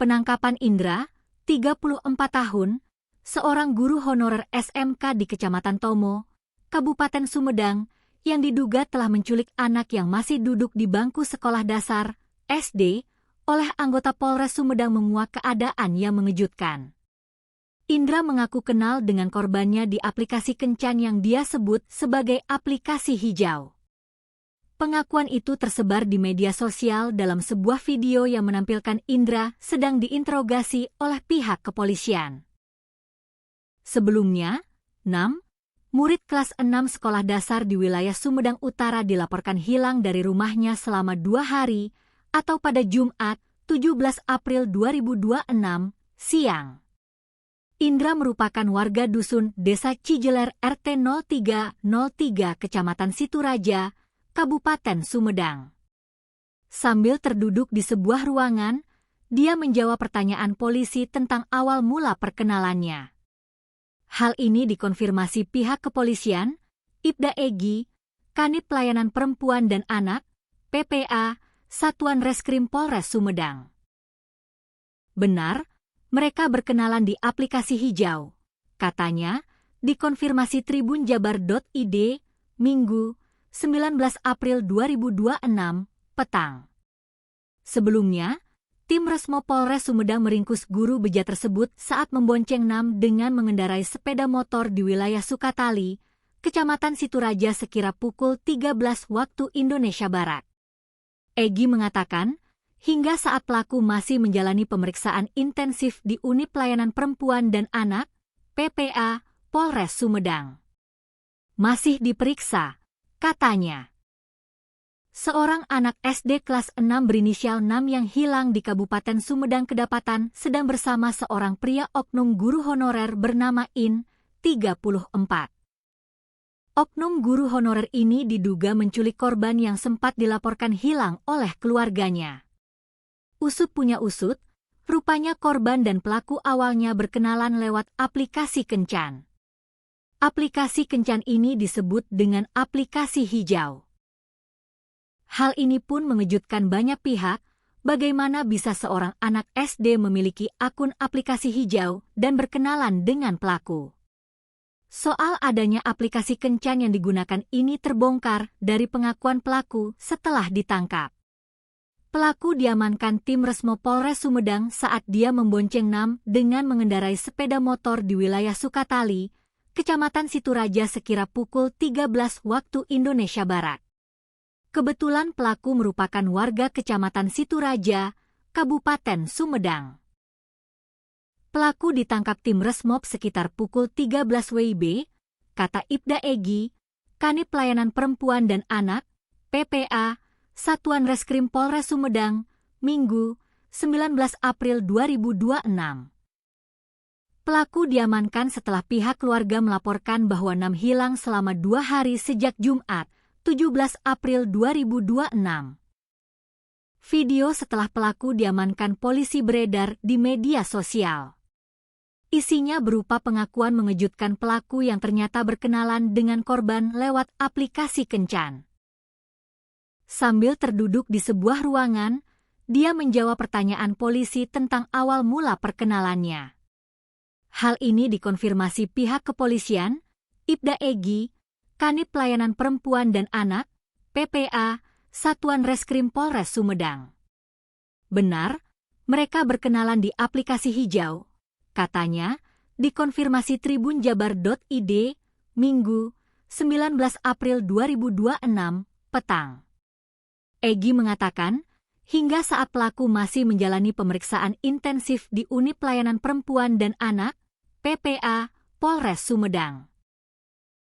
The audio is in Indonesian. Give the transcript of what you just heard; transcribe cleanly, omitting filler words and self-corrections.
Penangkapan Indra, 34 tahun, seorang guru honorer SMK di Kecamatan Tomo, Kabupaten Sumedang, yang diduga telah menculik anak yang masih duduk di bangku sekolah dasar, SD, oleh anggota Polres Sumedang menguak keadaan yang mengejutkan. Indra mengaku kenal dengan korbannya di aplikasi kencan yang dia sebut sebagai aplikasi hijau. Pengakuan itu tersebar di media sosial dalam sebuah video yang menampilkan Indra sedang diinterogasi oleh pihak kepolisian. Sebelumnya, 6 murid kelas 6 sekolah dasar di wilayah Sumedang Utara dilaporkan hilang dari rumahnya selama 2 hari atau pada Jumat, 17 April 2026, siang. Indra merupakan warga dusun Desa Cijeler RT 0303 Kecamatan Situraja, Kabupaten Sumedang. Sambil terduduk di sebuah ruangan, dia menjawab pertanyaan polisi tentang awal mula perkenalannya. Hal ini dikonfirmasi pihak kepolisian, Ibda Egy, Kanit Pelayanan Perempuan dan Anak, PPA, Satuan Reskrim Polres Sumedang. Benar, mereka berkenalan di aplikasi hijau. Katanya, dikonfirmasi tribunjabar.id, Minggu, 19 April 2026, petang. Sebelumnya, tim Resmo Polres Sumedang meringkus guru beja tersebut saat membonceng 6 dengan mengendarai sepeda motor di wilayah Sukatali, Kecamatan Situraja sekira pukul 13 waktu Indonesia Barat. Egy mengatakan, hingga saat pelaku masih menjalani pemeriksaan intensif di Unit Pelayanan Perempuan dan Anak, PPA, Polres Sumedang. Masih diperiksa, katanya. Seorang anak SD kelas 6 berinisial 6 yang hilang di Kabupaten Sumedang kedapatan sedang bersama seorang pria oknum guru honorer bernama In, 34. Oknum guru honorer ini diduga menculik korban yang sempat dilaporkan hilang oleh keluarganya. Usut punya usut, rupanya korban dan pelaku awalnya berkenalan lewat aplikasi kencan. Aplikasi kencan ini disebut dengan aplikasi hijau. Hal ini pun mengejutkan banyak pihak, bagaimana bisa seorang anak SD memiliki akun aplikasi hijau dan berkenalan dengan pelaku. Soal adanya aplikasi kencan yang digunakan ini terbongkar dari pengakuan pelaku setelah ditangkap. Pelaku diamankan tim Resmo Polres Sumedang saat dia membonceng 6 dengan mengendarai sepeda motor di wilayah Sukatali, Kecamatan Situraja sekira pukul 13 waktu Indonesia Barat. Kebetulan pelaku merupakan warga Kecamatan Situraja, Kabupaten Sumedang. Pelaku ditangkap tim Resmob sekitar pukul 13 WIB, kata Ibda Egy, Kanit Pelayanan Perempuan dan Anak, PPA, Satuan Reskrim Polres Sumedang, Minggu, 19 April 2026. Pelaku diamankan setelah pihak keluarga melaporkan bahwa 6 hilang selama 2 hari sejak Jumat, 17 April 2026. Video setelah pelaku diamankan polisi beredar di media sosial. Isinya berupa pengakuan mengejutkan pelaku yang ternyata berkenalan dengan korban lewat aplikasi kencan. Sambil terduduk di sebuah ruangan, dia menjawab pertanyaan polisi tentang awal mula perkenalannya. Hal ini dikonfirmasi pihak kepolisian, Ibda Egy, Kanit Pelayanan Perempuan dan Anak, PPA, Satuan Reskrim Polres Sumedang. Benar, mereka berkenalan di aplikasi hijau. Katanya, dikonfirmasi tribunjabar.id, Minggu, 19 April 2026, petang. Egy mengatakan, hingga saat pelaku masih menjalani pemeriksaan intensif di Unit Pelayanan Perempuan dan Anak, PPA, Polres Sumedang.